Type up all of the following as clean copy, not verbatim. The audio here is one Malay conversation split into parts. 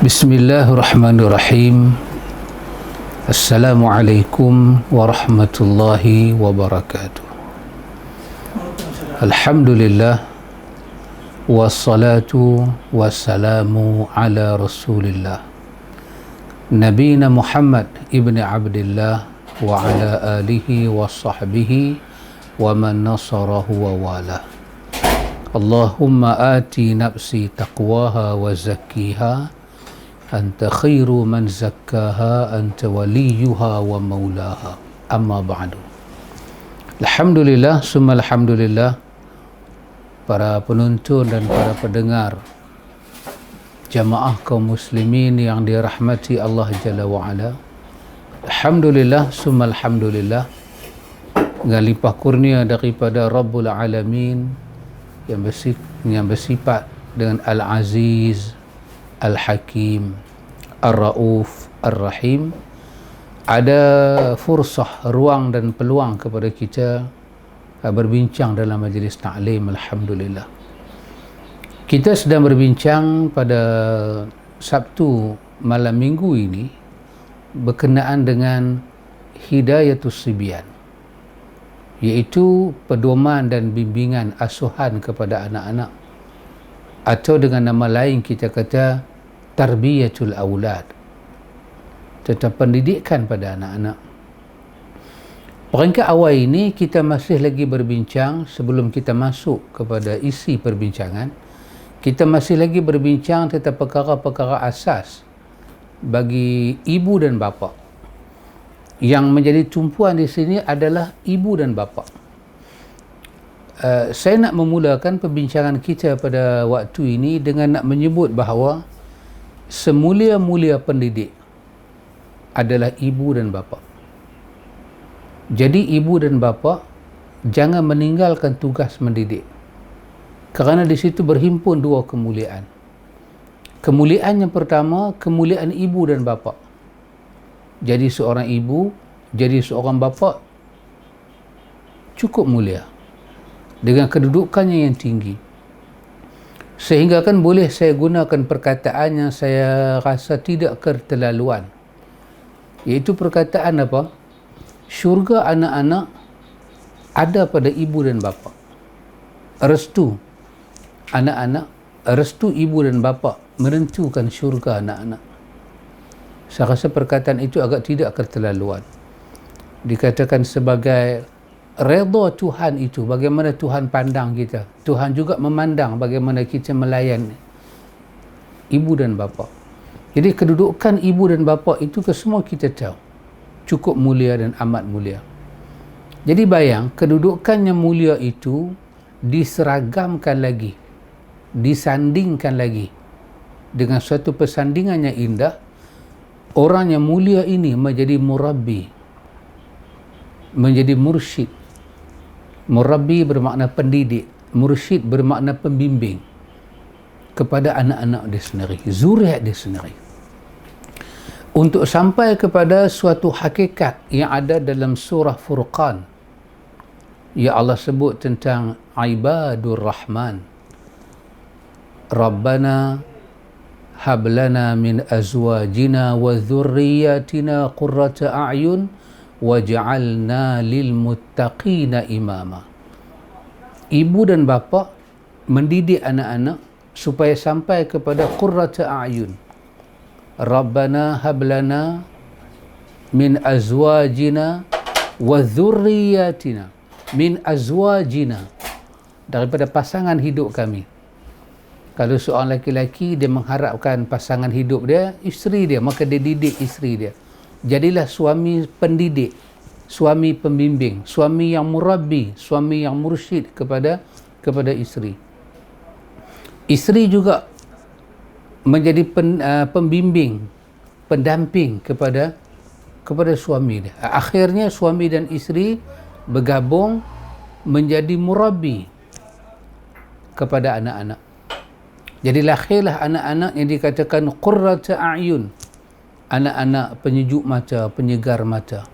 Bismillahirrahmanirrahim. Assalamualaikum warahmatullahi wabarakatuh. Alhamdulillah, wassalatu wassalamu ala rasulillah Nabina Muhammad ibn Abdillah wa ala alihi wa sahbihi wa man nasarahu wa wala. Allahumma ati nafsi taqwaha wa zakkiha anta khairu man zakkaha anta waliyuha wa maulaha, amma ba'du. Alhamdulillah, summa alhamdulillah, para penonton dan para pendengar jamaah kaum muslimin yang dirahmati Allah Jalla wa'ala. Alhamdulillah, summa alhamdulillah, dengan limpah kurnia daripada Rabbul Alamin yang bersifat dengan Al-Aziz, Al-Hakim, Ar-Rauf, Ar-Rahim, ada fursah, ruang dan peluang kepada kita berbincang dalam majlis ta'lim. Alhamdulillah, kita sedang berbincang pada Sabtu malam minggu ini berkenaan dengan Hidayatus Sibyan, iaitu pedoman dan bimbingan asuhan kepada anak-anak, atau dengan nama lain kita kata tarbiyatul aulad, tentang pendidikan pada anak-anak. Peringkat awal ini kita masih lagi berbincang. Sebelum kita masuk kepada isi perbincangan, kita masih lagi berbincang tentang perkara-perkara asas bagi ibu dan bapa. Yang menjadi tumpuan di sini adalah ibu dan bapa. Saya nak memulakan perbincangan kita pada waktu ini dengan nak menyebut bahawa semulia-mulia pendidik adalah ibu dan bapa. Jadi ibu dan bapa jangan meninggalkan tugas mendidik, kerana di situ berhimpun dua kemuliaan. Kemuliaan yang pertama, kemuliaan ibu dan bapa. Jadi seorang ibu, jadi seorang bapa cukup mulia dengan kedudukannya yang tinggi, sehingga kan boleh saya gunakan perkataan yang saya rasa tidak keterlaluan, iaitu perkataan apa? Syurga anak-anak ada pada ibu dan bapa. Restu anak-anak, restu ibu dan bapa menentukan syurga anak-anak. Saya rasa perkataan itu agak tidak keterlaluan. Dikatakan sebagai redha Tuhan itu, bagaimana Tuhan pandang kita. Tuhan juga memandang bagaimana kita melayan ibu dan bapa. Jadi kedudukan ibu dan bapa itu kesemua kita tahu cukup mulia dan amat mulia. Jadi bayang, kedudukan yang mulia itu diseragamkan lagi, disandingkan lagi dengan suatu persandingan yang indah. Orang yang mulia ini menjadi murabbi, menjadi mursyid. Murabbi bermakna pendidik, mursyid bermakna pembimbing kepada anak-anak dia sendiri, zuriat dia sendiri, untuk sampai kepada suatu hakikat yang ada dalam surah Furqan. Ya Allah sebut tentang ibadur rahman, Rabbana hablana min azwajina wa dhurriyyatina qurrata a'yun waj'alna lil muttaqina imama. Ibu dan bapa mendidik anak-anak supaya sampai kepada qurrata a'yun. Rabbana hablana min azwajina wa dhurriyyatina. Min azwajina, daripada pasangan hidup kami. Kalau seorang lelaki dia mengharapkan pasangan hidup dia isteri dia, maka dia didik isteri dia. Jadilah suami pendidik, suami pembimbing, suami yang murabbi, suami yang mursyid kepada isteri. Isteri juga menjadi pembimbing, pendamping kepada suami dia. Akhirnya suami dan isteri bergabung menjadi murabbi kepada anak-anak. Jadi lahirlah anak-anak yang dikatakan qurrata a'yun, anak-anak penyejuk mata, penyegar mata.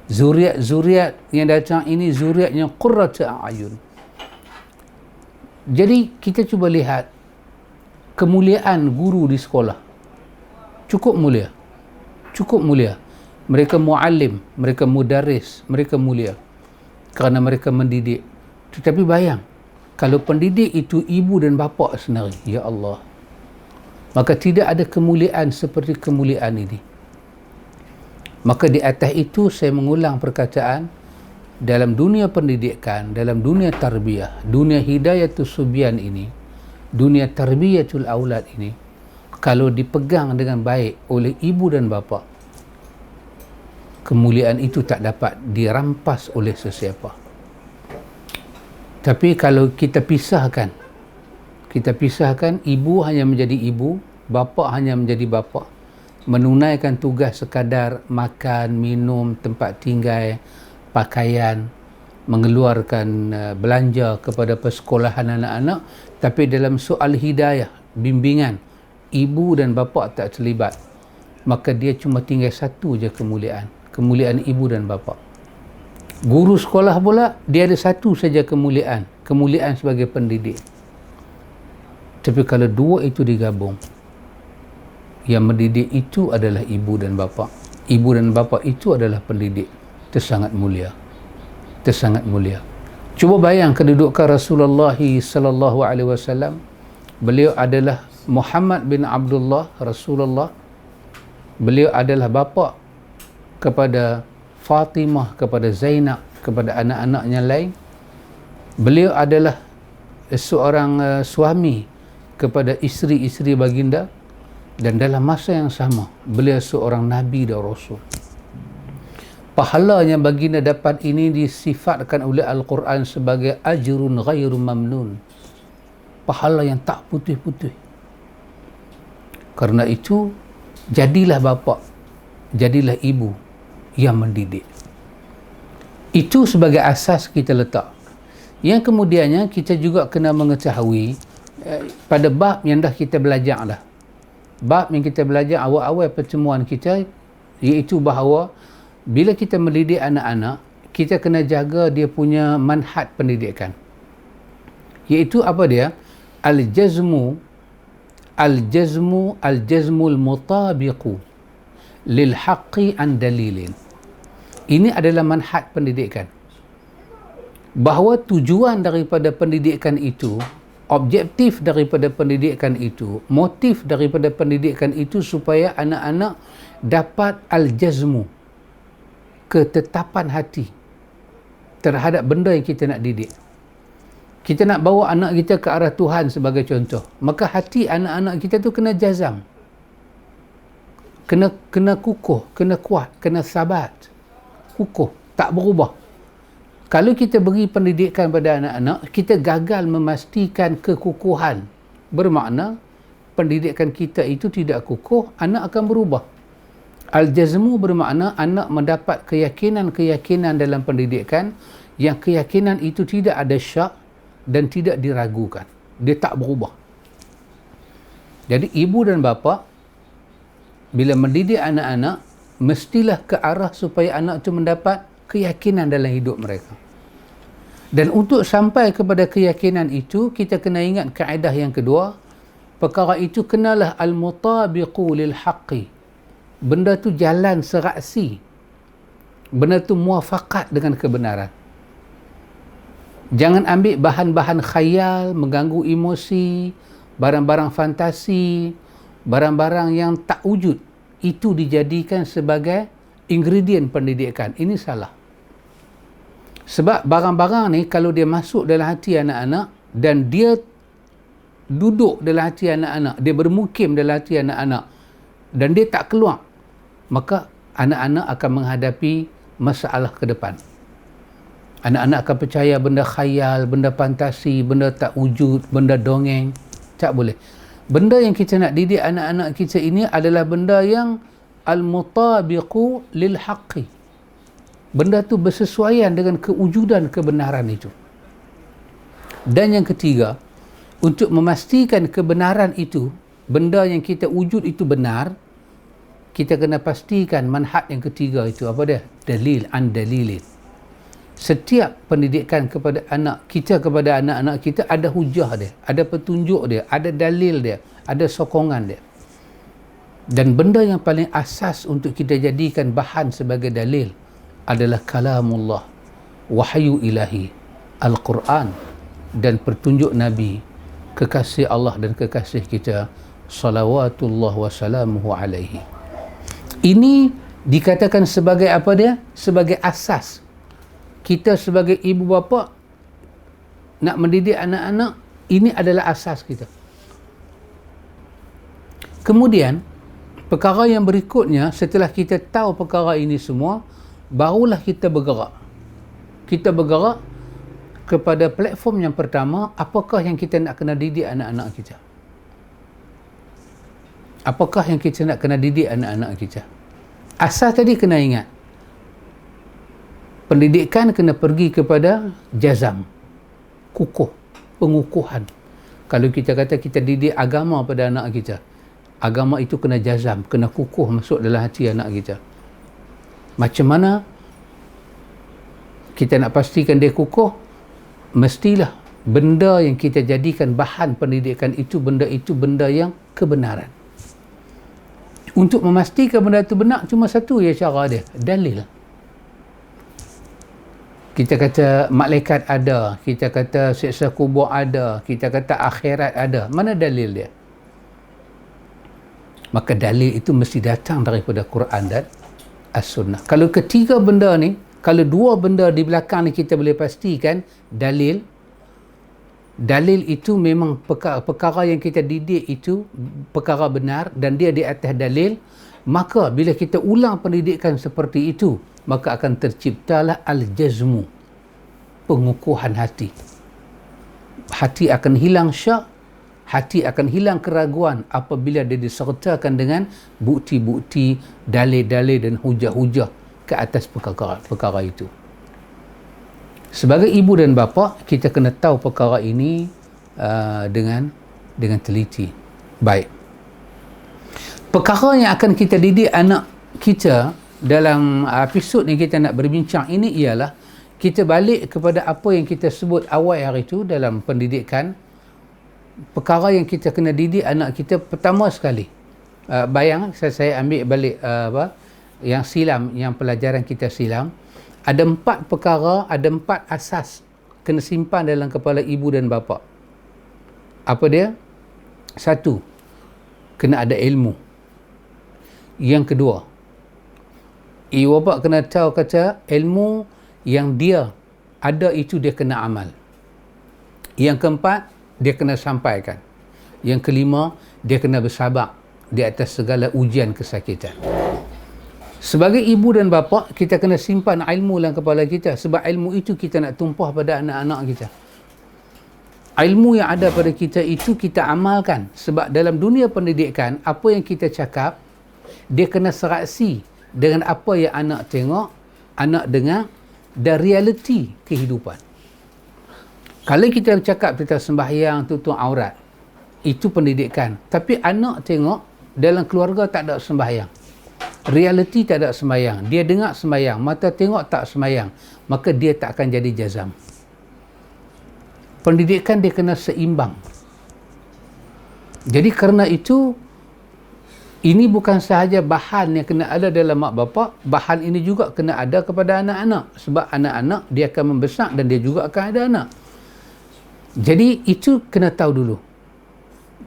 Zuriat yang datang ini zuriat yang qurrata a'yun. Jadi kita cuba lihat kemuliaan guru di sekolah. cukup mulia. Cukup mulia. Mereka muallim, mereka mudaris, mereka mulia kerana mereka mendidik. Tetapi bayang, kalau pendidik itu ibu dan bapa sendiri, ya Allah, maka tidak ada kemuliaan seperti kemuliaan ini. Maka di atas itu saya mengulang perkataan, dalam dunia pendidikan, dalam dunia tarbiyah, dunia hidayatul subyan ini, dunia tarbiyatul aulad ini, kalau dipegang dengan baik oleh ibu dan bapa, kemuliaan itu tak dapat dirampas oleh sesiapa. Tapi kalau kita pisahkan, ibu hanya menjadi ibu, bapa hanya menjadi bapa, menunaikan tugas sekadar makan, minum, tempat tinggal, pakaian, mengeluarkan belanja kepada persekolahan anak-anak, tapi dalam soal hidayah, bimbingan, ibu dan bapa tak terlibat, maka dia cuma tinggal satu je kemuliaan ibu dan bapa. Guru sekolah pula, dia ada satu saja kemuliaan sebagai pendidik. Tapi kalau dua itu digabung, yang mendidik itu adalah ibu dan bapa, ibu dan bapa itu adalah pendidik. Tersangat mulia, tersangat mulia. Cuba bayang kedudukan Rasulullah sallallahu alaihi wasallam. Beliau adalah Muhammad bin Abdullah, Rasulullah. Beliau adalah bapa kepada Fatimah, kepada Zainab, kepada anak-anaknya lain. Beliau adalah seorang suami kepada isteri-isteri baginda, dan dalam masa yang sama beliau seorang nabi dan rasul. Pahala yang baginda dapat ini disifatkan oleh Al-Quran sebagai ajrun ghairu mamnun, pahala yang tak putih-putih. Karena itu, jadilah bapa, jadilah ibu yang mendidik. Itu sebagai asas kita letak. Yang kemudiannya kita juga kena mengetahui pada bab yang dah kita belajar dah. Bab yang kita belajar awal-awal pertemuan kita, iaitu bahawa bila kita mendidik anak-anak, kita kena jaga dia punya manhaj pendidikan. Iaitu apa dia? Al-jazmul mutabiqu lil haqqi an dalilin. Ini adalah manhaj pendidikan. Bahawa tujuan daripada pendidikan itu, objektif daripada pendidikan itu, motif daripada pendidikan itu supaya anak-anak dapat al-jazmu, ketetapan hati terhadap benda yang kita nak didik. Kita nak bawa anak kita ke arah Tuhan sebagai contoh, maka hati anak-anak kita tu kena jazam, kena kukuh, kena kuat, kena sabat, kukuh, tak berubah. Kalau kita beri pendidikan pada anak-anak, kita gagal memastikan kekukuhan, bermakna pendidikan kita itu tidak kukuh, anak akan berubah. Al-jazmu bermakna anak mendapat keyakinan-keyakinan dalam pendidikan, yang keyakinan itu tidak ada syak dan tidak diragukan. Dia tak berubah. Jadi ibu dan bapa bila mendidik anak-anak, mestilah ke arah supaya anak itu mendapat keyakinan dalam hidup mereka. Dan untuk sampai kepada keyakinan itu, kita kena ingat kaedah yang kedua. Perkara itu kenalah al-mutabiqu lil haqqi. Benda tu jalan seraksi, benda tu muafakat dengan kebenaran. Jangan ambil bahan-bahan khayal, mengganggu emosi, barang-barang fantasi, barang-barang yang tak wujud, itu dijadikan sebagai ingredient pendidikan. Ini salah. Sebab barang-barang ni kalau dia masuk dalam hati anak-anak dan dia duduk dalam hati anak-anak, dia bermukim dalam hati anak-anak dan dia tak keluar, maka anak-anak akan menghadapi masalah ke depan. Anak-anak akan percaya benda khayal, benda fantasi, benda tak wujud, benda dongeng. Tak boleh. Benda yang kita nak didik anak-anak kita ini adalah benda yang al-mutabiqu lil haqqi. Benda tu bersesuaian dengan kewujudan kebenaran itu. Dan yang ketiga, untuk memastikan kebenaran itu, benda yang kita wujud itu benar, kita kena pastikan manhaj yang ketiga itu apa dia? Dalil an dalilin. Setiap pendidikan kepada anak kita, kepada anak-anak kita ada hujah dia, ada petunjuk dia, ada dalil dia, ada sokongan dia. Dan benda yang paling asas untuk kita jadikan bahan sebagai dalil adalah kalamullah, wahyu ilahi, Al-Quran, dan petunjuk Nabi, kekasih Allah dan kekasih kita, salawatullah wa salamuhu alaihi. Ini dikatakan sebagai apa dia? Sebagai asas. Kita sebagai ibu bapa nak mendidik anak-anak, ini adalah asas kita. Kemudian perkara yang berikutnya, setelah kita tahu perkara ini semua, barulah kita bergerak. Kita bergerak kepada platform yang pertama, apakah yang kita nak kena didik anak-anak kita? Apakah yang kita nak kena didik anak-anak kita? Asal tadi kena ingat, pendidikan kena pergi kepada jazam, kukuh, pengukuhan. Kalau kita kata kita didik agama pada anak kita, agama itu kena jazam, kena kukuh masuk dalam hati anak kita. Macam mana kita nak pastikan dia kukuh? Mestilah benda yang kita jadikan bahan pendidikan itu, benda yang kebenaran. Untuk memastikan benda itu benar, cuma satu ya cara dia, dalil. Kita kata malaikat ada, kita kata siksa kubur ada, kita kata akhirat ada. Mana dalil dia? Maka dalil itu mesti datang daripada Quran dan As-Sunnah. Kalau ketiga benda ni, kalau dua benda di belakang ni kita boleh pastikan dalil itu memang perkara yang kita didik itu perkara benar dan dia di atas dalil, maka bila kita ulang pendidikan seperti itu, maka akan terciptalah al-jazmu, pengukuhan hati. Hati akan hilang syak, hati akan hilang keraguan apabila dia disertakan dengan bukti-bukti, dalil-dalil dan hujah-hujah ke atas perkara itu. Sebagai ibu dan bapa, kita kena tahu perkara ini dengan teliti. Baik. Perkara yang akan kita didik anak kita dalam episod yang kita nak berbincang ini ialah kita balik kepada apa yang kita sebut awal hari itu dalam pendidikan. Perkara yang kita kena didik anak kita pertama sekali. Bayang saya ambil balik yang silam, yang pelajaran kita silam, ada 4 perkara, ada 4 asas kena simpan dalam kepala ibu dan bapa. Apa dia? 1, kena ada ilmu. Yang kedua, ibu bapa kena tahu kata ilmu yang dia ada itu dia kena amal. Yang keempat, dia kena sampaikan. Yang kelima, dia kena bersabar di atas segala ujian kesakitan. Sebagai ibu dan bapa, kita kena simpan ilmu dalam kepala kita, sebab ilmu itu kita nak tumpah pada anak-anak kita. Ilmu yang ada pada kita itu kita amalkan, sebab dalam dunia pendidikan, apa yang kita cakap dia kena serasi dengan apa yang anak tengok, anak dengar dan realiti kehidupan. Kalau kita cakap tentang sembahyang, tutup aurat, itu pendidikan, tapi anak tengok dalam keluarga tak ada sembahyang, realiti tak ada sembahyang, dia dengar sembahyang, mata tengok tak sembahyang, maka dia tak akan jadi jazam. Pendidikan dia kena seimbang. Jadi kerana itu, ini bukan sahaja bahan yang kena ada dalam mak bapak, bahan ini juga kena ada kepada anak-anak, sebab anak-anak dia akan membesar dan dia juga akan ada anak. Jadi itu kena tahu dulu.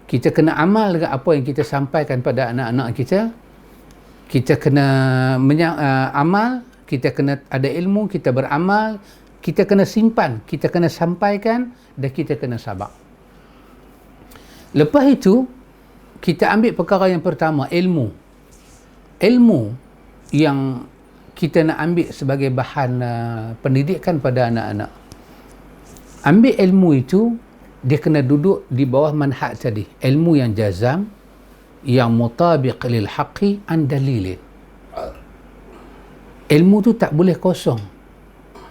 Kita kena amal dengan apa yang kita sampaikan pada anak-anak kita. Kita kena amal, kita kena ada ilmu, kita beramal, kita kena simpan, kita kena sampaikan dan kita kena sabar. Lepas itu, kita ambil perkara yang pertama, ilmu. Ilmu yang kita nak ambil sebagai bahan pendidikan pada anak-anak. Ambil ilmu itu, dia kena duduk di bawah manhaj tadi. Ilmu yang jazam, yang mutabiq lil haqqi an dalilin. Ilmu tu tak boleh kosong.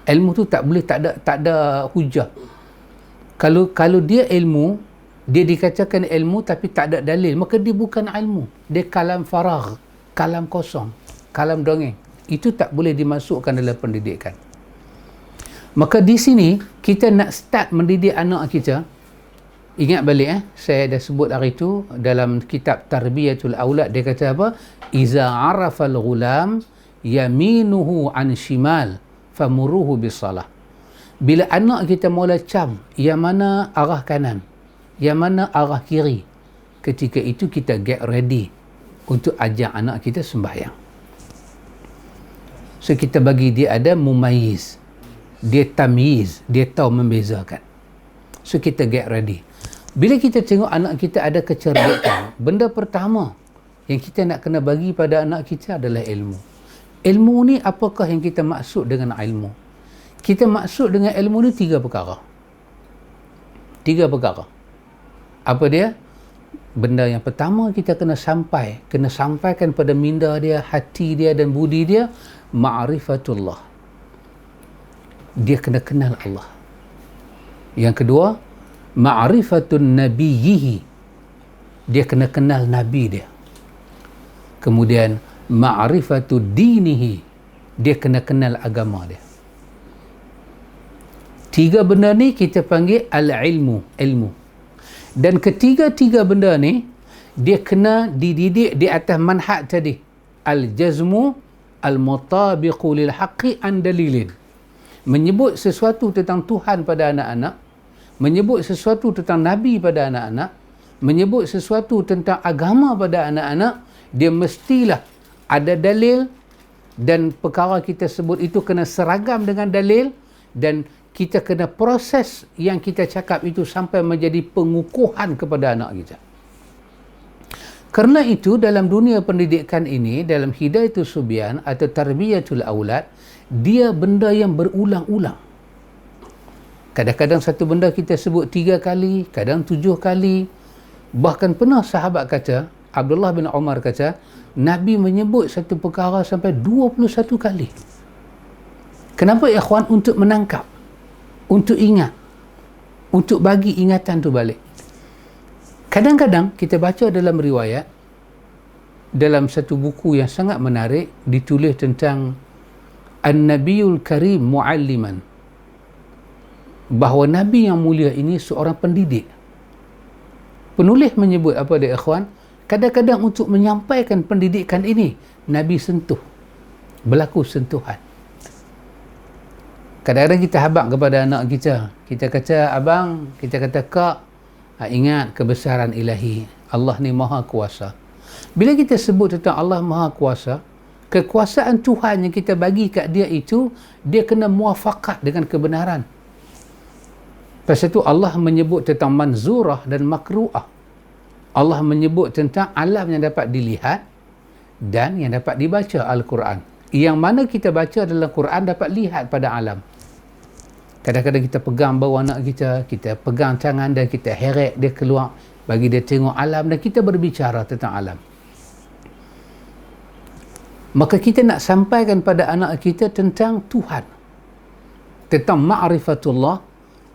Ilmu tu tak boleh tak ada hujah. Kalau dia ilmu, dia dikatakan ilmu tapi tak ada dalil, maka dia bukan ilmu. Dia kalam faragh, kalam kosong, kalam dongeng. Itu tak boleh dimasukkan dalam pendidikan. Maka di sini kita nak start mendidik anak kita, Ingat balik saya dah sebut hari tu dalam kitab Tarbiyatul Aulad, dia kata apa? Iza arafal ghulam yaminuhu an shimal famuruhu bisalah. Bila anak kita mula cam yang mana arah kanan, yang mana arah kiri, ketika itu kita get ready untuk ajak anak kita sembahyang. So kita bagi dia ada mumayyiz, dia tamyiz, dia tahu membezakan. So kita get ready. Bila kita tengok anak kita ada kecerdikan, benda pertama yang kita nak kena bagi pada anak kita adalah ilmu. Ilmu ni apakah yang kita maksud dengan ilmu? Kita maksud dengan ilmu ni 3 perkara. 3 perkara. Apa dia? Benda yang pertama kita kena sampaikan pada minda dia, hati dia dan budi dia, ma'rifatullah. Dia kena kenal Allah. Yang kedua, ma'rifatun nabiyyihi. Dia kena kenal nabi dia. Kemudian ma'rifatud dinihi. Dia kena kenal agama dia. 3 benda ni kita panggil al-ilmu, ilmu. Dan ketiga-tiga benda ni dia kena dididik di atas manhaj tadi. Al-jazmu al-mutabiqu lil haqqi an dalilin. Menyebut sesuatu tentang Tuhan pada anak-anak, menyebut sesuatu tentang Nabi pada anak-anak, menyebut sesuatu tentang agama pada anak-anak, dia mestilah ada dalil, dan perkara kita sebut itu kena seragam dengan dalil, dan kita kena proses yang kita cakap itu sampai menjadi pengukuhan kepada anak kita. Kerana itu dalam dunia pendidikan ini, dalam hidayatul subyan atau tarbiyatul aulad, dia benda yang berulang-ulang. Kadang-kadang satu benda kita sebut 3 kali, kadang 7 kali. Bahkan pernah sahabat kata, Abdullah bin Umar kata, Nabi menyebut satu perkara sampai 21 kali. Kenapa ikhwan? Untuk menangkap, untuk ingat, untuk bagi ingatan tu balik. Kadang-kadang kita baca dalam riwayat, dalam satu buku yang sangat menarik, ditulis tentang An-Nabiyul Karim Mu'alliman, bahawa Nabi yang mulia ini seorang pendidik. Penulis menyebut apa dia ikhwan? Kadang-kadang untuk menyampaikan pendidikan ini, Nabi sentuh, berlaku sentuhan. Kadang-kadang kita habaq kepada anak kita. Kita kata abang, kita kata kak, ingat kebesaran ilahi. Allah ni maha kuasa. Bila kita sebut tentang Allah maha kuasa, kekuasaan Tuhan yang kita bagi kat dia itu, dia kena muafakat dengan kebenaran. Pasal itu Allah menyebut tentang manzurah dan makru'ah. Allah menyebut tentang alam yang dapat dilihat dan yang dapat dibaca Al-Quran. Yang mana kita baca dalam Quran dapat lihat pada alam. Kadang-kadang kita pegang bawah anak kita pegang tangan dan kita heret dia keluar, bagi dia tengok alam dan kita berbicara tentang alam. Maka kita nak sampaikan pada anak kita tentang Tuhan, tentang ma'rifatullah,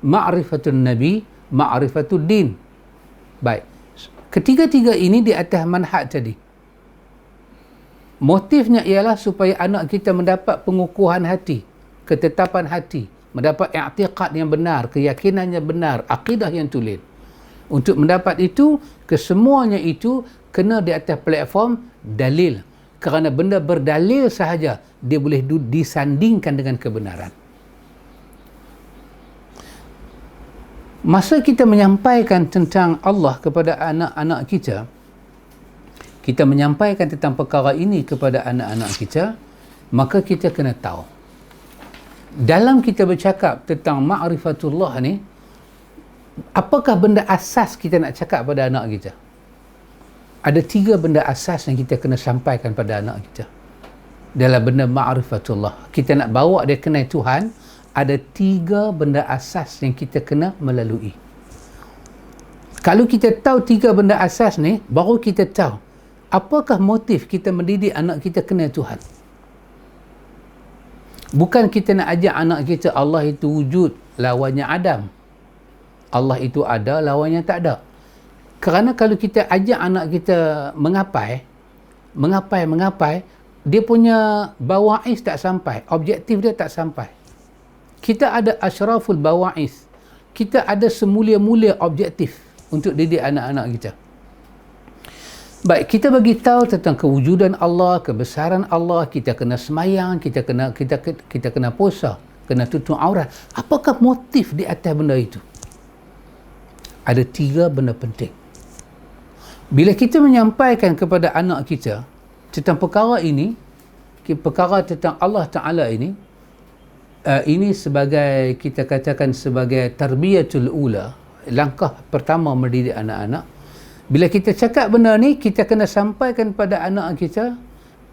ma'rifatun nabi, ma'rifatud din. Baik, ketiga-tiga ini di atas manhaj tadi. Motifnya ialah supaya anak kita mendapat pengukuhan hati, ketetapan hati, mendapat i'tiqad yang benar, keyakinan yang benar, akidah yang tulen. Untuk mendapat itu, kesemuanya itu kena di atas platform dalil. Kerana benda berdalil sahaja, dia boleh disandingkan dengan kebenaran. Masa kita menyampaikan tentang Allah kepada anak-anak kita, kita menyampaikan tentang perkara ini kepada anak-anak kita, maka kita kena tahu. Dalam kita bercakap tentang ma'rifatullah ni, apakah benda asas kita nak cakap pada anak kita? Ada 3 benda asas yang kita kena sampaikan pada anak kita. Dalam benda ma'rifatullah, kita nak bawa dia kenal Tuhan, ada 3 benda asas yang kita kena melalui. Kalau kita tahu 3 benda asas ni, baru kita tahu apakah motif kita mendidik anak kita kenal Tuhan. Bukan kita nak ajak anak kita Allah itu wujud, lawannya Adam. Allah itu ada, lawannya tak ada. Kerana kalau kita ajak anak kita mengapai, dia punya bawa'is tak sampai, objektif dia tak sampai. Kita ada asyraful bawa'is, kita ada semulia-mulia objektif. untuk didik anak-anak kita. Baik, kita bagi tahu tentang kewujudan Allah, kebesaran Allah, kita kena semayang, kita kena puasa, kena tutup aurat. Apakah motif di atas benda itu? Ada 3 benda penting. Bila kita menyampaikan kepada anak kita tentang perkara ini, perkara tentang Allah Ta'ala ini sebagai, kita katakan sebagai tarbiyatul ula, langkah pertama mendidik anak-anak. Bila kita cakap benda ni, kita kena sampaikan pada anak kita,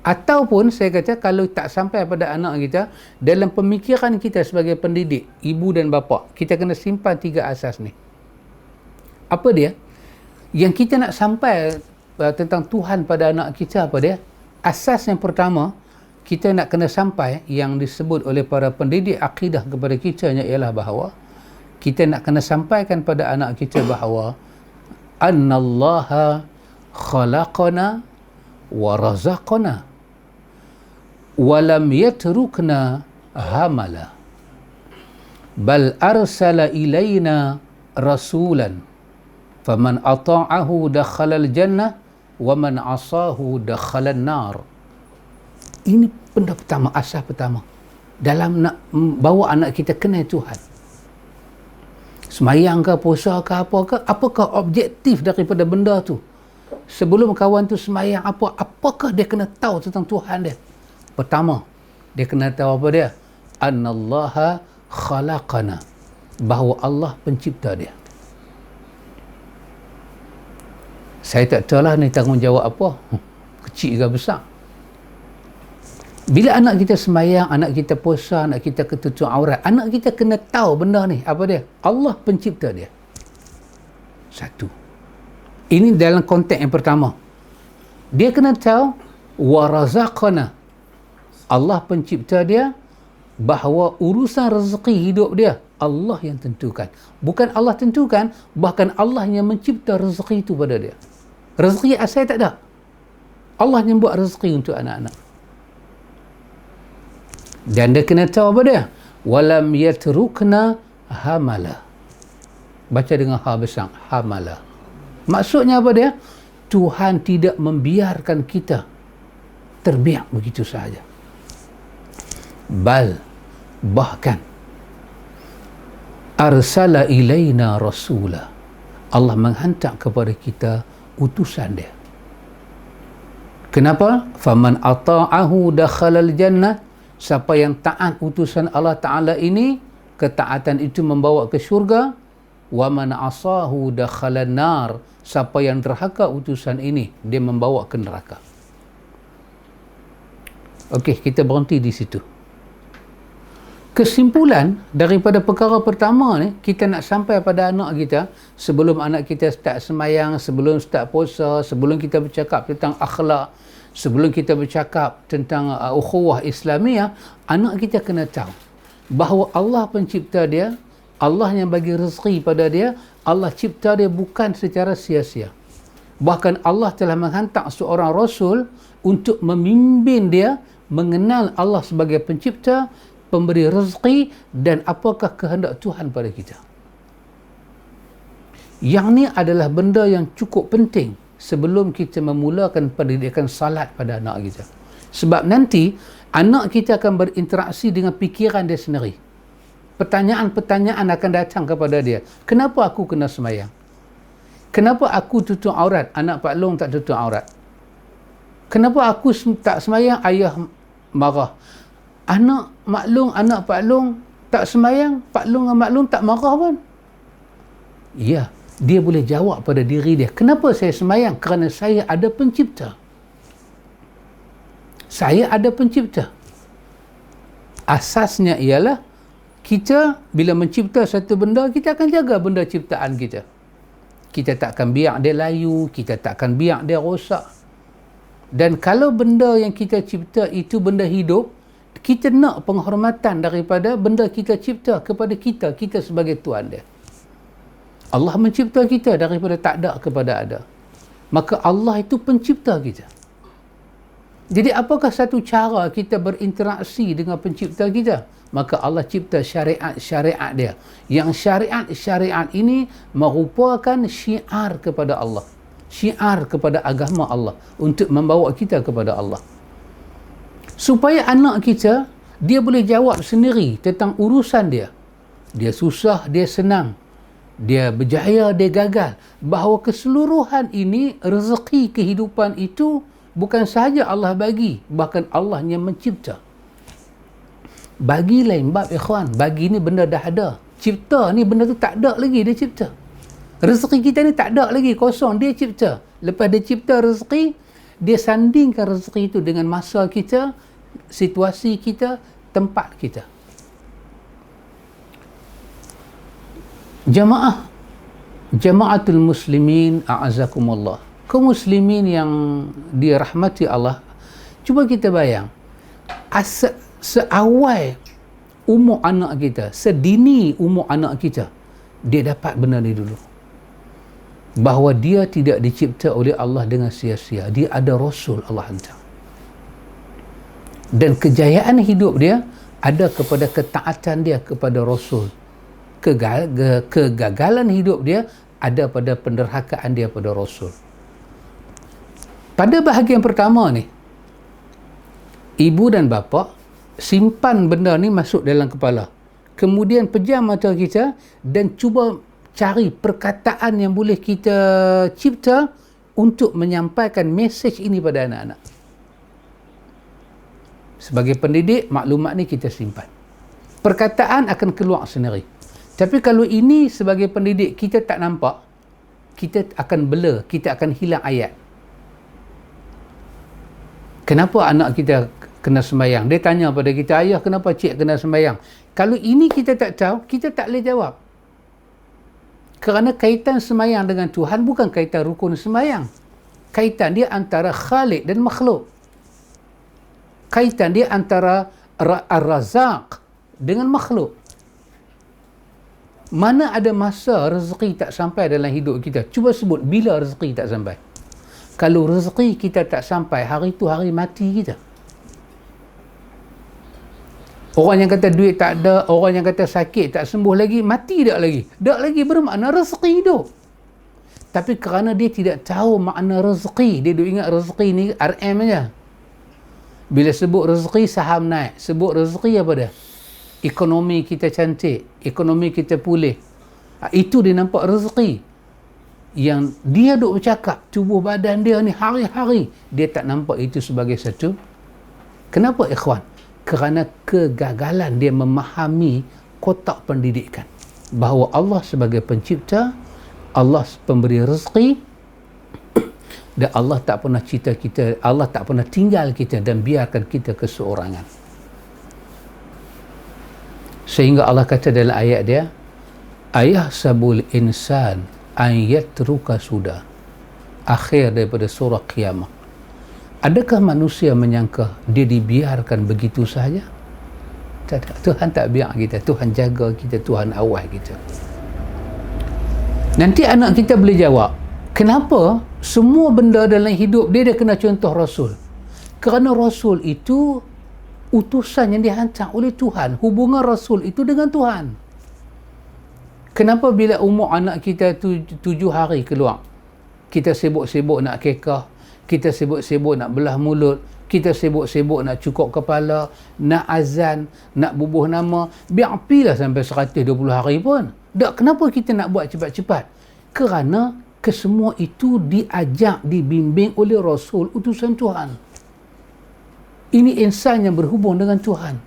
ataupun saya kata kalau tak sampai pada anak kita, dalam pemikiran kita sebagai pendidik, ibu dan bapa, kita kena simpan 3 asas ni. Apa dia? Yang kita nak sampai tentang Tuhan pada anak kita, apa dia? Asas yang pertama, kita nak kena sampai, yang disebut oleh para pendidik akidah kepada kita, ialah bahawa kita nak kena sampaikan pada anak kita bahawa annallaha khalaqana wa razaqana wa lam yatrukna hamala bal arsala ilayna rasulan faman ata'ahu dakhalal jannah wa man asahu dakhalan nar. Ini benda pertama, asas pertama dalam nak bawa anak kita kenal Tuhan. Semayang ke, puasa ke, apakah objektif daripada benda tu? Sebelum kawan tu semayang, apakah dia kena tahu tentang Tuhan dia? Pertama, dia kena tahu apa dia? Annallaha khalaqana, bahawa Allah pencipta dia. Saya tak tahu lah ni tanggungjawab apa, kecil ke besar. Bila anak kita semayang, anak kita puasa, anak kita ketutup aurat, anak kita kena tahu benda ni. Apa dia? Allah pencipta dia. Satu. Ini dalam konteks yang pertama. Dia kena tahu wa razaqana, Allah pencipta dia, bahawa urusan rezeki hidup dia Allah yang tentukan. Bukan Allah tentukan, bahkan Allah yang mencipta rezeki itu pada dia. Rezeki asal tak ada. Allah yang buat rezeki untuk anak-anak. Dan dia kena tahu apa dia? Walam yatrukna hamala. Baca dengan ha besar, hamala. Maksudnya apa dia? Tuhan tidak membiarkan kita terbiak begitu sahaja. Bahkan arsala ilaina rasula, Allah menghantar kepada kita utusan dia. Kenapa? Faman ata'ahu dakhalal jannah, siapa yang taat utusan Allah Ta'ala ini, ketaatan itu membawa ke syurga. Wa man asahu dakhalan nar, siapa yang derhaka utusan ini, dia membawa ke neraka. Okey, kita berhenti di situ. Kesimpulan daripada perkara pertama ni, kita nak sampai pada anak kita, sebelum anak kita start semayang, sebelum start puasa, sebelum kita bercakap tentang akhlak, sebelum kita bercakap tentang ukhuwah Islamiah, anak kita kena tahu bahawa Allah pencipta dia, Allah yang bagi rezeki pada dia, Allah cipta dia bukan secara sia-sia. Bahkan Allah telah menghantar seorang Rasul untuk memimpin dia mengenal Allah sebagai pencipta, pemberi rezeki, dan apakah kehendak Tuhan pada kita. Yang ni adalah benda yang cukup penting sebelum kita memulakan pendidikan salat pada anak kita. Sebab nanti anak kita akan berinteraksi dengan fikiran dia sendiri. Pertanyaan-pertanyaan akan datang kepada dia. Kenapa aku kena semayang? Kenapa aku tutup aurat? Anak Pak Long tak tutup aurat. Kenapa aku tak semayang? Ayah marah. Anak Pak Long tak semayang, Pak Long dan Mak Long tak marah pun. Ya, dia boleh jawab pada diri dia. Kenapa saya semayang? Kerana saya ada pencipta. Saya ada pencipta. Asasnya ialah kita bila mencipta satu benda, kita akan jaga benda ciptaan kita. Kita tak akan biar dia layu, kita tak akan biar dia rosak. Dan kalau benda yang kita cipta itu benda hidup, kita nak penghormatan daripada benda kita cipta kepada kita sebagai Tuhan dia. Allah mencipta kita daripada tak ada kepada ada. Maka Allah itu pencipta kita. Jadi apakah satu cara kita berinteraksi dengan pencipta kita? maka Allah cipta syariat-syariat dia. Yang syariat-syariat ini merupakan syiar kepada Allah. Syiar kepada agama Allah untuk membawa kita kepada Allah. Supaya anak kita, dia boleh jawab sendiri tentang urusan dia. Dia susah, dia senang. Dia berjaya, dia gagal. Bahawa keseluruhan ini, rezeki kehidupan itu bukan sahaja Allah bagi, bahkan Allah yang mencipta. Bagi lain bab, ikhwan. Bagi ni benda dah ada. Cipta ni benda tu tak ada lagi, dia cipta. Rezeki kita ni tak ada lagi, kosong, dia cipta. Lepas dia cipta rezeki, dia sandingkan rezeki itu dengan masa kita, situasi kita, tempat kita. Jama'atul muslimin a'azakumullah. Kaum muslimin yang dirahmati Allah, cuba kita bayang, seawal umur anak kita, sedini umur anak kita, dia dapat benda ni dulu. Bahawa dia tidak dicipta oleh Allah dengan sia-sia. Dia ada Rasul Allah hantar. Dan kejayaan hidup dia ada kepada ketaatan dia kepada Rasul. Kegagalan hidup dia ada pada penderhakaan dia pada Rasul. Pada bahagian pertama ni, ibu dan bapa simpan benda ni masuk dalam kepala. Kemudian pejam mata kita dan cuba cari perkataan yang boleh kita cipta untuk menyampaikan mesej ini pada anak-anak. Sebagai pendidik, maklumat ni kita simpan. Perkataan akan keluar sendiri. Tapi kalau ini sebagai pendidik kita tak nampak, kita akan blur, kita akan hilang ayat. Kenapa anak kita kena sembahyang? Dia tanya pada kita, ayah kenapa cik kena sembahyang? Kalau ini kita tak tahu, kita tak boleh jawab. Kerana kaitan sembahyang dengan Tuhan bukan kaitan rukun sembahyang. Kaitan dia antara Khalik dan makhluk. Kaitan dia antara Ar-Razaq dengan makhluk. Mana ada masa rezeki tak sampai dalam hidup kita? Cuba sebut bila rezeki tak sampai. Kalau rezeki kita tak sampai, hari itu hari mati kita. Orang yang kata duit tak ada, orang yang kata sakit tak sembuh lagi, mati tak lagi. Tak lagi bermakna rezeki hidup. Tapi kerana dia tidak tahu makna rezeki, dia duk ingat rezeki ni RM aja. Bila sebut rezeki, saham naik. Sebut rezeki apa dia? Ekonomi kita cantik, ekonomi kita pulih. Itu dia nampak rezeki. Yang dia duk bercakap, tubuh badan dia ni hari-hari, dia tak nampak itu sebagai satu. Kenapa ikhwan? Kerana kegagalan dia memahami kotak pendidikan. Bahawa Allah sebagai pencipta, Allah pemberi rezeki, dan Allah tak pernah cipta kita, Allah tak pernah tinggal kita dan biarkan kita keseorangan. Sehingga Allah kata dalam ayat dia, ayah sabul insan an yatruka sudah. Akhir daripada surah Qiyamah. Adakah manusia menyangka dia dibiarkan begitu sahaja? Tak, Tuhan tak biar kita. Tuhan jaga kita, Tuhan awal kita. Nanti anak kita boleh jawab, kenapa semua benda dalam hidup dia kena contoh Rasul? Kerana Rasul itu utusan yang dihantar oleh Tuhan. Hubungan Rasul itu dengan Tuhan. Kenapa bila umur anak kita 7 hari keluar, kita sibuk-sibuk nak kekah, kita sibuk-sibuk nak belah mulut, kita sibuk-sibuk nak cukur kepala, nak azan, nak bubuh nama, biar apilah sampai 120 hari pun. Tak, kenapa kita nak buat cepat-cepat? Kerana kesemua itu diajak, dibimbing oleh Rasul, utusan Tuhan. Ini insan yang berhubung dengan Tuhan.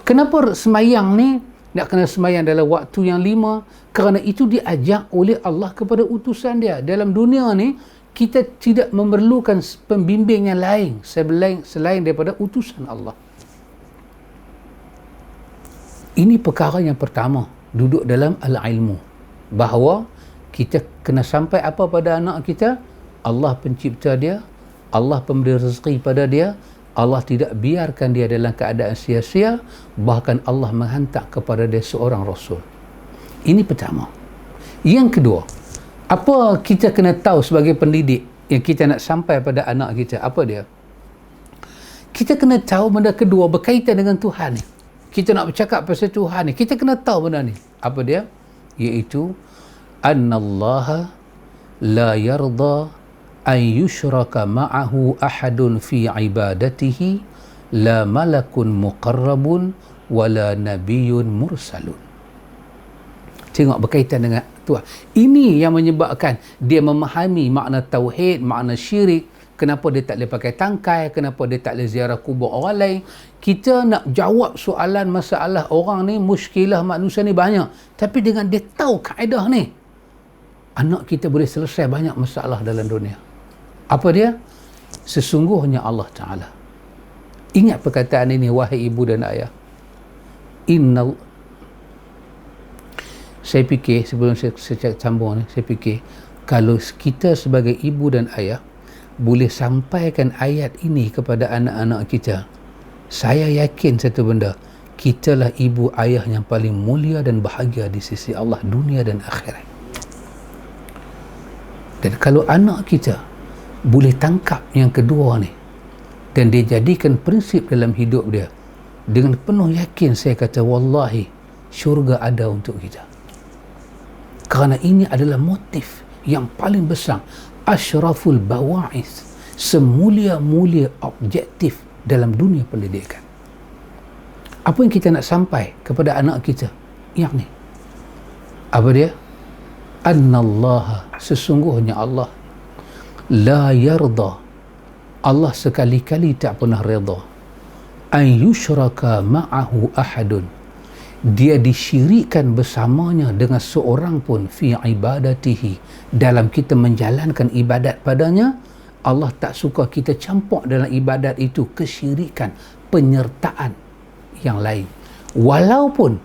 Kenapa semayang ni nak kena semayang dalam waktu yang 5? Kerana itu diajak oleh Allah kepada utusan dia. Dalam dunia ni, kita tidak memerlukan pembimbing yang lain selain daripada utusan Allah. Ini perkara yang pertama, duduk dalam al-ilmu. Bahawa kita kena sampai apa pada anak kita? Allah pencipta dia, Allah pemberi rezeki pada dia, Allah tidak biarkan dia dalam keadaan sia-sia, bahkan Allah menghantar kepada dia seorang Rasul. Ini pertama. Yang kedua, apa kita kena tahu sebagai pendidik yang kita nak sampai pada anak kita? Apa dia? Kita kena tahu benda kedua berkaitan dengan Tuhan. kita nak bercakap pasal Tuhan ni, kita kena tahu benda ni. Apa dia? Iaitu annallaha la yarda an yushraka ma'ahu ahadun fi ibadatihi la malakun muqarrabun wala nabiyyun mursalun. Tengok berkaitan dengan Tuhan. Ini yang menyebabkan dia memahami makna tauhid, makna syirik, kenapa dia tak boleh pakai tangkai, kenapa dia tak boleh ziarah kubur orang lain. Kita nak jawab soalan masalah orang ni, muskilah manusia ni banyak. Tapi dengan dia tahu kaedah ni, anak kita boleh selesai banyak masalah dalam dunia. Apa dia? Sesungguhnya Allah Ta'ala. Ingat perkataan ini, wahai ibu dan ayah. Saya fikir, sebelum saya sambung ni, saya fikir, kalau kita sebagai ibu dan ayah boleh sampaikan ayat ini kepada anak-anak kita, saya yakin satu benda, kitalah ibu ayah yang paling mulia dan bahagia di sisi Allah dunia dan akhirat. Dan kalau anak kita boleh tangkap yang kedua ni dan dia jadikan prinsip dalam hidup dia, dengan penuh yakin saya kata wallahi syurga ada untuk kita. Kerana ini adalah motif yang paling besar, asyraful bawa'is, semulia-mulia objektif dalam dunia pendidikan. Apa yang kita nak sampai kepada anak kita? Yang ni. Apa dia? Annallaha, sesungguhnya Allah, la yarda, Allah sekali-kali tak pernah redha, an yushraka ma'ahu ahadun, dia disyirikkan bersamanya dengan seorang pun fi ibadatihi, dalam kita menjalankan ibadat padanya. Allah tak suka kita campur dalam ibadat itu kesyirikan, penyertaan yang lain. Walaupun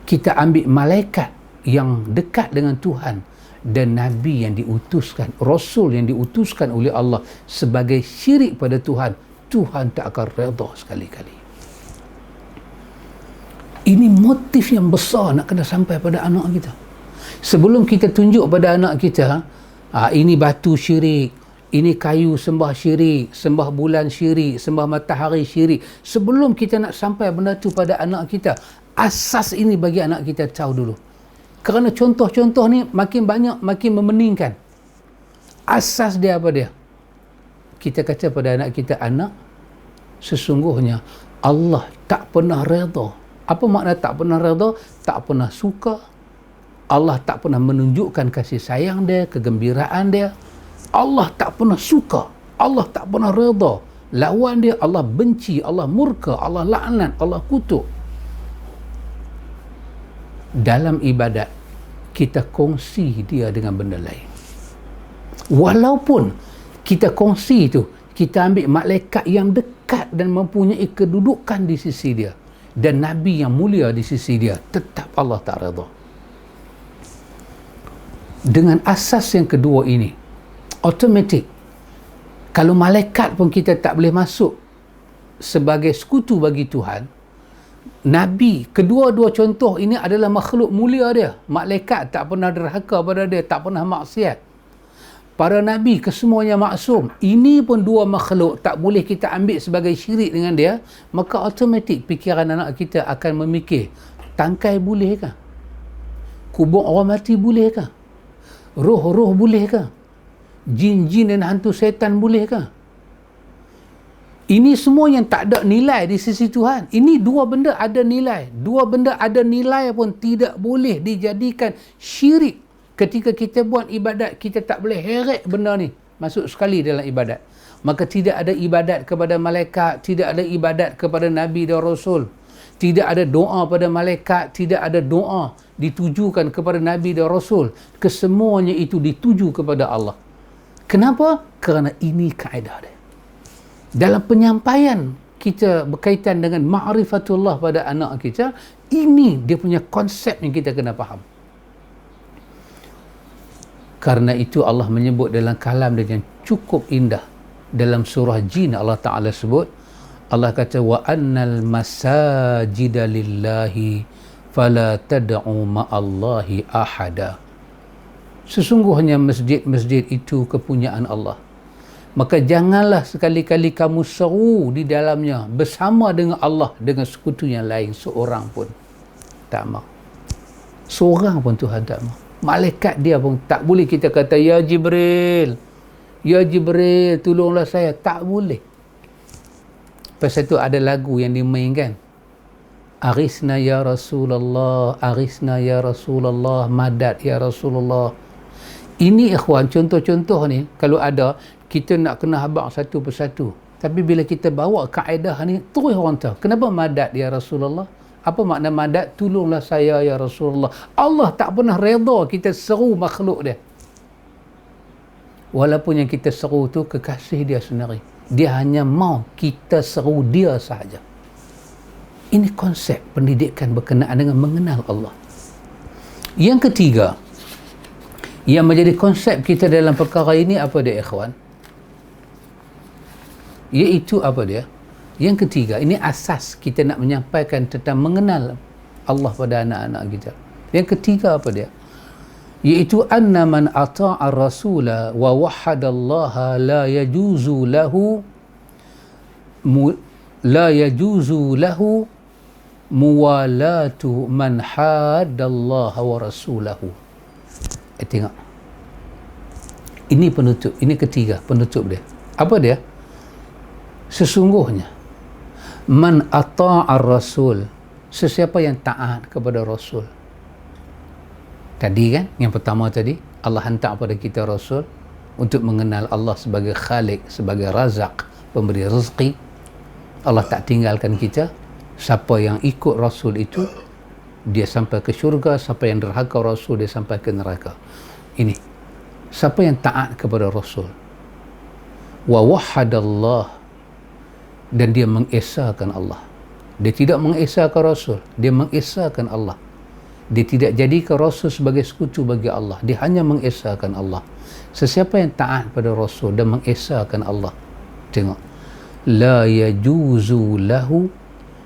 kita ambil malaikat yang dekat dengan Tuhan dan Nabi yang diutuskan, Rasul yang diutuskan oleh Allah sebagai syirik pada Tuhan, Tuhan tak akan redha sekali-kali. Ini motif yang besar nak kena sampai pada anak kita. Sebelum kita tunjuk pada anak kita, ini batu syirik, ini kayu sembah syirik, sembah bulan syirik, sembah matahari syirik. Sebelum kita nak sampai benda tu pada anak kita, asas ini bagi anak kita tahu dulu. Kerana contoh-contoh ni makin banyak, makin memeningkan. Asas dia apa dia? Kita kata pada anak kita, anak, sesungguhnya Allah tak pernah redha. Apa makna tak pernah redha? Tak pernah suka. Allah tak pernah menunjukkan kasih sayang dia, kegembiraan dia. Allah tak pernah suka. Allah tak pernah redha. Lawan dia, Allah benci, Allah murka, Allah laknat, Allah kutuk. Dalam ibadat, kita kongsi dia dengan benda lain. Walaupun kita kongsi itu, kita ambil malaikat yang dekat dan mempunyai kedudukan di sisi dia, dan Nabi yang mulia di sisi dia, tetap Allah tak redha. Dengan asas yang kedua ini, automatik, kalau malaikat pun kita tak boleh masuk sebagai sekutu bagi Tuhan, Nabi, kedua-dua contoh ini adalah makhluk mulia dia. Malaikat tak pernah derhaka pada dia, tak pernah maksiat. Para Nabi kesemuanya maksum. Ini pun dua makhluk tak boleh kita ambil sebagai syirik dengan dia. Maka automatik fikiran anak kita akan memikir, tangkai bolehkah? Kubur orang mati bolehkah? Roh-roh bolehkah? Jin-jin dan hantu setan bolehkah? Ini semua yang tak ada nilai di sisi Tuhan. Ini dua benda ada nilai. Dua benda ada nilai pun tidak boleh dijadikan syirik. Ketika kita buat ibadat, kita tak boleh heret benda ni masuk sekali dalam ibadat. Maka tidak ada ibadat kepada malaikat, tidak ada ibadat kepada Nabi dan Rasul. Tidak ada doa pada malaikat, tidak ada doa ditujukan kepada Nabi dan Rasul. Kesemuanya itu dituju kepada Allah. Kenapa? Kerana ini kaedah dia. Dalam penyampaian kita berkaitan dengan ma'rifatullah pada anak kita, ini dia punya konsep yang kita kena faham. Karena itu Allah menyebut dalam kalam dia yang cukup indah. Dalam surah Jin Allah Ta'ala sebut, Allah kata, wa annal masajida lillahi fala tad'u ma'allahi ahada. Sesungguhnya masjid-masjid itu kepunyaan Allah. Maka janganlah sekali-kali kamu seru di dalamnya bersama dengan Allah dengan sekutu yang lain seorang pun. Tak mau. Seorang pun Tuhan tak mau. Malaikat dia pun tak boleh kita kata, Ya Jibril, tolonglah saya. Tak boleh. Pasal itu ada lagu yang dimainkan. Arisna ya Rasulullah, madad ya Rasulullah. Ini ikhwan, contoh-contoh ni, kalau ada, kita nak kena habaq satu persatu. Tapi bila kita bawa kaedah ni, terus orang tahu. Kenapa madad ya Rasulullah? Apa makna madad? Tolonglah saya ya Rasulullah. Allah tak pernah redha kita seru makhluk dia. Walaupun yang kita seru tu kekasih dia sendiri. Dia hanya mau kita seru dia sahaja. Ini konsep pendidikan berkenaan dengan mengenal Allah. Yang ketiga, yang menjadi konsep kita dalam perkara ini apa dia ikhwan? Iaitu apa dia? Yang ketiga, ini asas kita nak menyampaikan tentang mengenal Allah pada anak-anak kita. Yang ketiga apa dia? Iaitu anna man ata'a rasula wa wahadallaha la yajuzu lahu muwalatu man haddallaha wa rasulahu. Tengok. Ini penutup, ini ketiga penutup dia. Apa dia? Sesungguhnya man ata'ar rasul, sesiapa yang taat kepada rasul. Tadi kan yang pertama tadi, Allah hantar pada kita rasul untuk mengenal Allah sebagai Khalik, sebagai Razak, pemberi rezeki. Allah tak tinggalkan kita. Siapa yang ikut rasul itu, dia sampai ke syurga. Siapa yang derhaka rasul, dia sampai ke neraka. Ini siapa yang taat kepada rasul, wa wahadallah, dan dia mengesahkan Allah. Dia tidak mengesahkan rasul, dia mengesahkan Allah. Dia tidak jadikan rasul sebagai sekutu bagi Allah, dia hanya mengesahkan Allah. Sesiapa yang taat pada rasul dan mengesahkan Allah, tengok, la yajuzu lahu,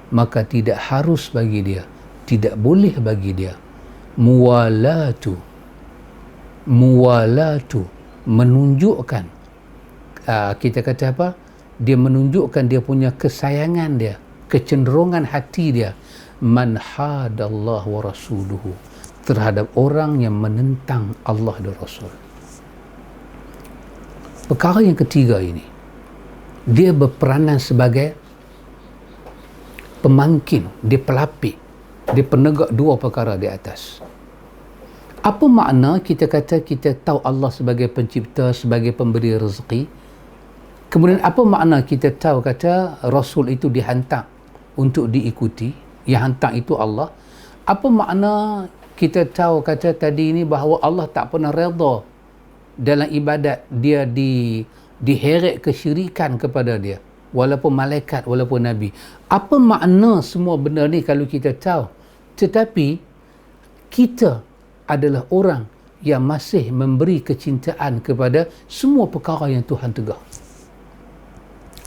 maka tidak harus bagi dia, tidak boleh bagi dia, muwalatu, menunjukkan, kita kata apa, dia menunjukkan dia punya kesayangan dia, kecenderungan hati dia, man hadallah wa rasuluhu, terhadap orang yang menentang Allah dan Rasul. Perkara yang ketiga ini, dia berperanan sebagai pemangkin, dia pelapik, dia penegak dua perkara di atas. Apa makna kita kata kita tahu Allah sebagai pencipta, sebagai pemberi rezeki? Kemudian apa makna kita tahu kata Rasul itu dihantar untuk diikuti, yang hantar itu Allah? Apa makna kita tahu kata tadi ini bahawa Allah tak pernah redha dalam ibadat dia diheret kesyirikan kepada dia, walaupun malaikat, walaupun Nabi? Apa makna semua benda ni kalau kita tahu? Tetapi kita adalah orang yang masih memberi kecintaan kepada semua perkara yang Tuhan tegah.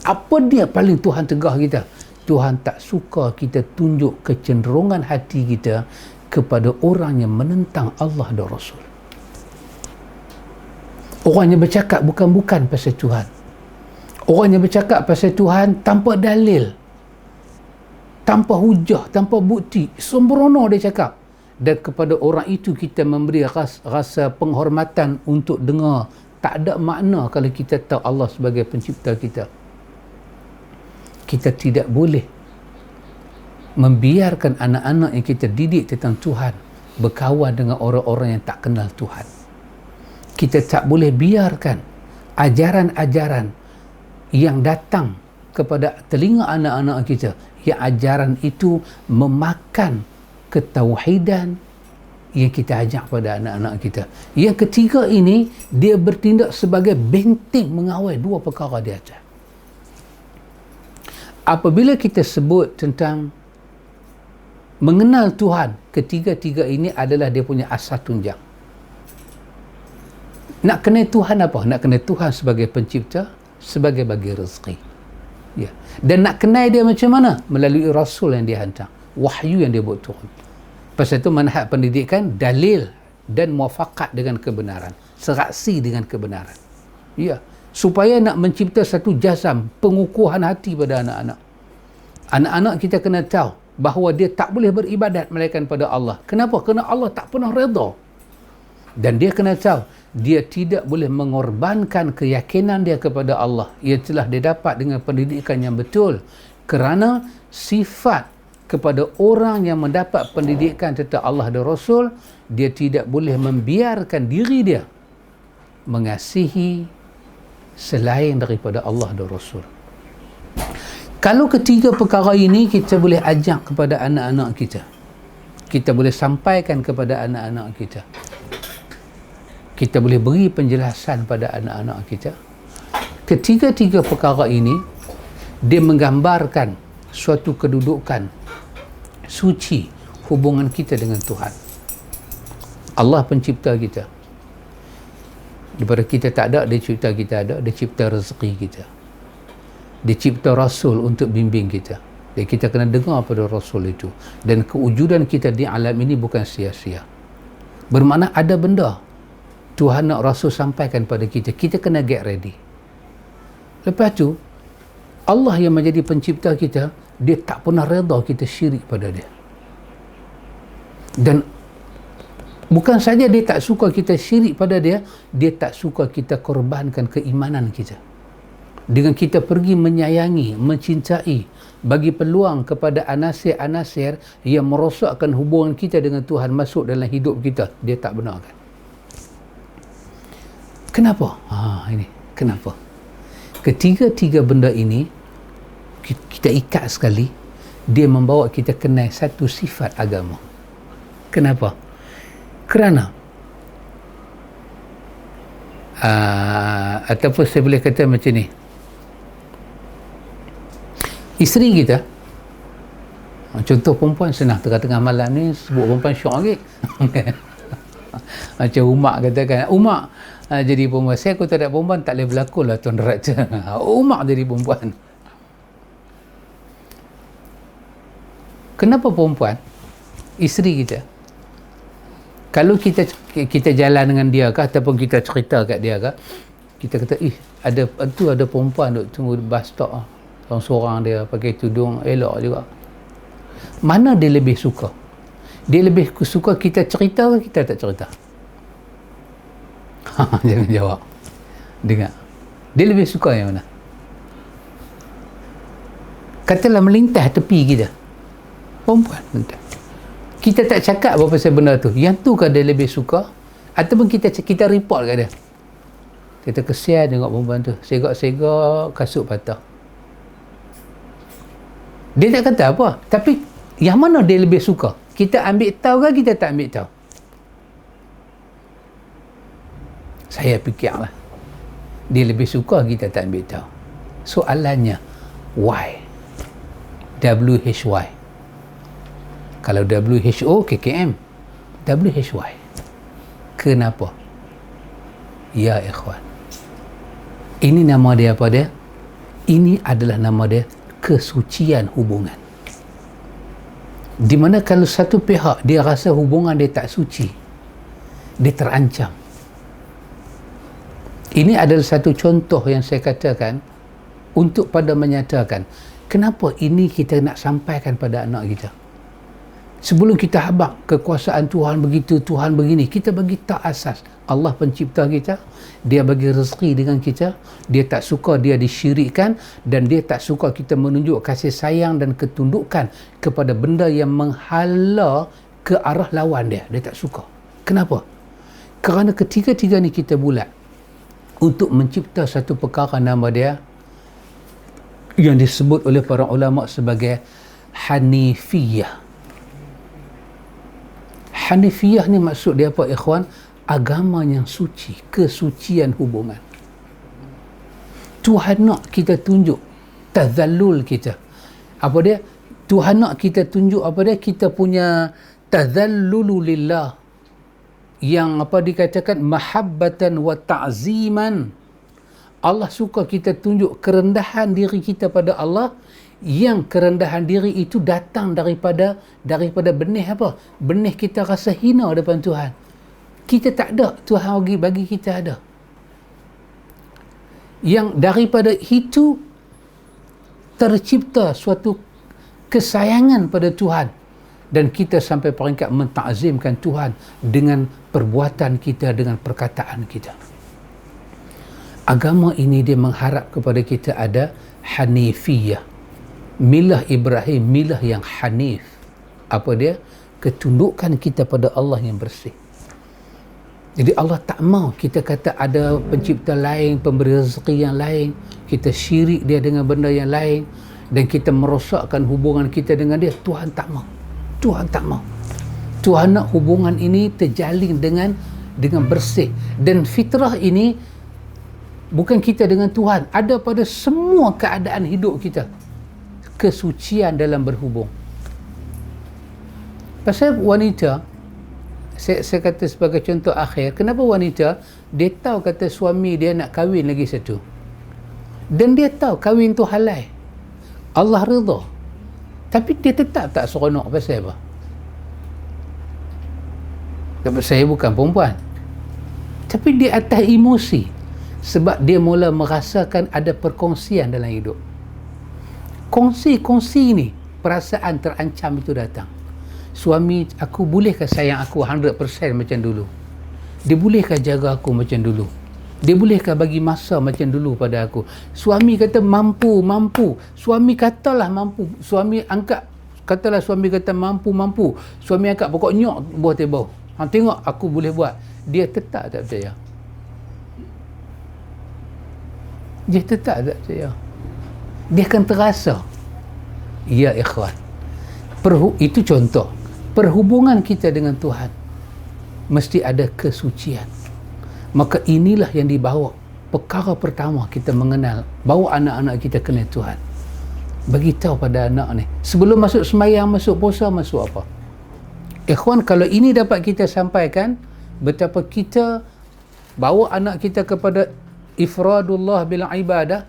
Apa dia paling Tuhan tegah kita? Tuhan tak suka kita tunjuk kecenderungan hati kita kepada orang yang menentang Allah dan Rasul. Orang yang bercakap bukan-bukan pasal Tuhan. Orang yang bercakap pasal Tuhan tanpa dalil, tanpa hujah, tanpa bukti, sembrono dia cakap. Dan kepada orang itu kita memberi rasa penghormatan untuk dengar. Tak ada makna kalau kita tahu Allah sebagai pencipta kita. Kita tidak boleh membiarkan anak-anak yang kita didik tentang Tuhan berkawan dengan orang-orang yang tak kenal Tuhan. Kita tak boleh biarkan ajaran-ajaran yang datang kepada telinga anak-anak kita, yang ajaran itu memakan ketauhidan yang kita ajak pada anak-anak kita. Yang ketiga ini, dia bertindak sebagai benteng mengawal dua perkara di atas. Apabila kita sebut tentang mengenal Tuhan, ketiga-tiga ini adalah dia punya asas tunjang. Nak kenal Tuhan apa? Nak kenal Tuhan sebagai pencipta, sebagai bagi rezeki. Ya. Dan nak kenal dia macam mana? Melalui Rasul yang dia hantar, wahyu yang dia buat turun. Pasal itu manhaj pendidikan, dalil dan muafakat dengan kebenaran, seraksi dengan kebenaran. Ya. supaya nak mencipta satu jazam, pengukuhan hati pada anak-anak. Anak-anak kita kena tahu bahawa dia tak boleh beribadat melainkan pada Allah. Kenapa? Kerana Allah tak pernah redha. Dan dia kena tahu dia tidak boleh mengorbankan keyakinan dia kepada Allah. Ia telah dia dapat dengan pendidikan yang betul. Kerana sifat kepada orang yang mendapat pendidikan tentang Allah dan Rasul, dia tidak boleh membiarkan diri dia mengasihi selain daripada Allah dan Rasul. Kalau ketiga perkara ini kita boleh ajak kepada anak-anak kita, kita boleh sampaikan kepada anak-anak kita, kita boleh beri penjelasan pada anak-anak kita. Ketiga-tiga perkara ini dia menggambarkan suatu kedudukan suci hubungan kita dengan Tuhan. Allah pencipta kita. Daripada kita tak ada, dia cipta kita ada. Dia cipta rezeki kita. Dia cipta Rasul untuk bimbing kita. Dan kita kena dengar pada Rasul itu. Dan kewujudan kita di alam ini bukan sia-sia. Bermakna ada benda Tuhan nak Rasul sampaikan pada kita. Kita kena get ready. Lepas tu, Allah yang menjadi pencipta kita, dia tak pernah redha kita syirik pada dia. Dan bukan saja dia tak suka kita syirik pada dia, dia tak suka kita korbankan keimanan kita. Dengan kita pergi menyayangi, mencintai, bagi peluang kepada anasir-anasir yang merosakkan hubungan kita dengan Tuhan masuk dalam hidup kita, dia tak benarkan. Kenapa? Ini kenapa? Ketiga-tiga benda ini kita ikat sekali, dia membawa kita kenal satu sifat agama. Kenapa? Kerana ataupun saya boleh kata macam ni, isteri kita, contoh perempuan senang, tengah-tengah malam ni sebut perempuan syok lagi. Macam Umak katakan, Umak jadi perempuan, saya aku tak ada perempuan, tak boleh berlakon lah Tuan Director. Umak jadi perempuan. Kenapa perempuan? Isteri kita, kalau kita jalan dengan dia ke, ataupun kita cerita kat dia ke, kita kata, ada perempuan duk tunggu bus stop, seorang-seorang dia pakai tudung elok juga. Mana dia lebih suka? Dia lebih suka kita cerita ke kita tak cerita? Jangan jawab. Dengar. Dia lebih suka yang mana? Katalah melintah tepi kita, perempuan melintah. Kita tak cakap apa pasal benda tu. Yang tu kan dia lebih suka, ataupun kita report kat dia. Kita kesian tengok perempuan tu, segak-segak kasut patah. Dia tak kata apa, tapi yang mana dia lebih suka? Kita ambil tahu ke kita tak ambil tahu? Saya fikirlah, dia lebih suka kita tak ambil tahu. Soalannya, why? WHY. Kalau WHO, KKM. WHY. Kenapa? Ya ikhwan, ini nama dia apa dia? Ini adalah nama dia kesucian hubungan. Di mana kalau satu pihak dia rasa hubungan dia tak suci, dia terancam. Ini adalah satu contoh yang saya katakan untuk pada menyatakan kenapa ini kita nak sampaikan pada anak kita. Sebelum kita habaq kekuasaan Tuhan begitu, Tuhan begini, kita bagi tak asas. Allah pencipta kita, dia bagi rezeki dengan kita, dia tak suka dia disyirikkan, dan dia tak suka kita menunjuk kasih sayang dan ketundukan kepada benda yang menghala ke arah lawan dia. Dia tak suka. Kenapa? Kerana ketiga-tiga ni kita bulat untuk mencipta satu perkara, nama dia yang disebut oleh para ulama sebagai Hanifiyah. Hanifiyah ni maksud dia apa ikhwan? Agama yang suci, kesucian hubungan. Tuhan nak kita tunjuk tazallul kita. Apa dia? Tuhan nak kita tunjuk apa dia? Kita punya tazallulu lillah, yang apa dikatakan mahabbatan wa ta'ziman. Allah suka kita tunjuk kerendahan diri kita pada Allah, yang kerendahan diri itu datang daripada benih apa? Benih kita rasa hina depan Tuhan. Kita tak ada, Tuhan bagi kita ada. yang daripada itu tercipta suatu kesayangan pada Tuhan, dan kita sampai peringkat mentakzimkan Tuhan dengan perbuatan kita, dengan perkataan kita. Agama ini dia mengharap kepada kita ada hanifiyah, milah Ibrahim, milah yang hanif. Apa dia? Ketundukan kita pada Allah yang bersih. Jadi Allah tak mau kita kata ada pencipta lain, pemberi rezeki yang lain, kita syirik dia dengan benda yang lain, dan kita merosakkan hubungan kita dengan dia. Tuhan tak mau. Tuhan tak mau. Tuhan nak hubungan ini terjalin dengan bersih. Dan fitrah ini bukan kita dengan Tuhan, ada pada semua keadaan hidup kita, kesucian dalam berhubung. Pasal wanita, saya kata sebagai contoh akhir, kenapa wanita dia tahu kata suami dia nak kahwin lagi satu, dan dia tahu kahwin tu halal, Allah redha, tapi dia tetap tak seronok. Pasal apa? Sebab saya bukan perempuan, tapi dia atas emosi, sebab dia mula merasakan ada perkongsian dalam hidup. Kongsi ni, perasaan terancam itu datang. Suami aku bolehkah sayang aku 100% macam dulu? Dia bolehkah jaga aku macam dulu? Dia bolehkah bagi masa macam dulu pada aku? Suami kata mampu. Suami katalah mampu. Suami angkat, katalah suami kata mampu. Suami angkat pokok nyok buah tebau. Tengok aku boleh buat. Dia tetap tak percaya. Dia tetap tak percaya. Dia akan terasa. Ya ikhwan. Itu contoh. Perhubungan kita dengan Tuhan mesti ada kesucian. Maka inilah yang dibawa. Perkara pertama kita mengenal, bawa anak-anak kita kenal Tuhan. Bagi tahu pada anak ni, sebelum masuk sembahyang, masuk puasa, masuk apa. Ikhwan, kalau ini dapat kita sampaikan, betapa kita bawa anak kita kepada ifradullah bil ibadah,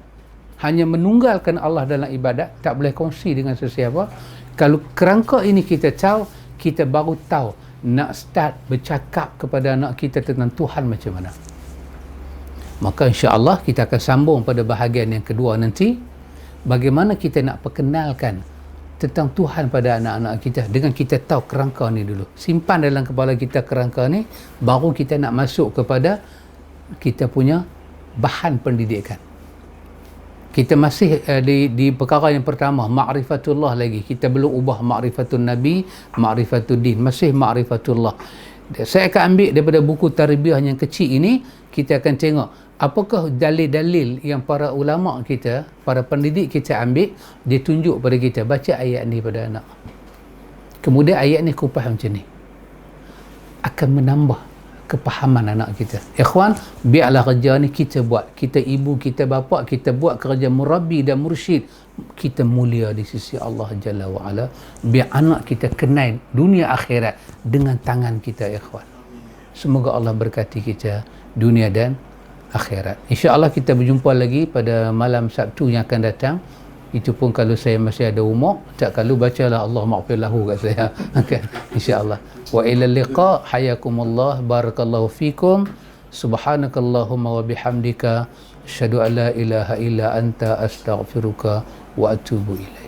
hanya menunggalkan Allah dalam ibadat, tak boleh kongsi dengan sesiapa. Kalau kerangka ini kita tahu, kita baru tahu nak start bercakap kepada anak kita tentang Tuhan macam mana. Maka insya-Allah kita akan sambung pada bahagian yang kedua nanti, bagaimana kita nak perkenalkan tentang Tuhan pada anak-anak kita dengan kita tahu kerangka ni dulu. Simpan dalam kepala kita kerangka ni, baru kita nak masuk kepada kita punya bahan pendidikan. Kita masih di perkara yang pertama, ma'rifatullah lagi. Kita belum ubah ma'rifatun Nabi, ma'rifatul din. Masih ma'rifatullah. Saya akan ambil daripada buku tarbiyah yang kecil ini, kita akan tengok apakah dalil-dalil yang para ulama kita, para pendidik kita ambil, dia tunjuk pada kita. Baca ayat ni pada anak. Kemudian ayat ni kupas macam ni. Akan menambah kepahaman anak kita. Ikhwan, biarlah kerja ni kita buat. Kita ibu, kita bapa, kita buat kerja murabbi dan mursyid. Kita mulia di sisi Allah Jalla wa'ala. Biar anak kita kenal dunia akhirat dengan tangan kita, ikhwan. Semoga Allah berkati kita dunia dan akhirat. InsyaAllah kita berjumpa lagi pada malam Sabtu yang akan datang. Itu pun kalau saya masih ada umur, tak kalau bacalah Allah maghfir lahu kat saya. Okay. InsyaAllah. Wa ila liqa, hayakumullah, barakallahu fikum, subhanakallahumma wa bihamdika, asyhadu an la ilaha illa anta, astaghfiruka wa atubu ilaik.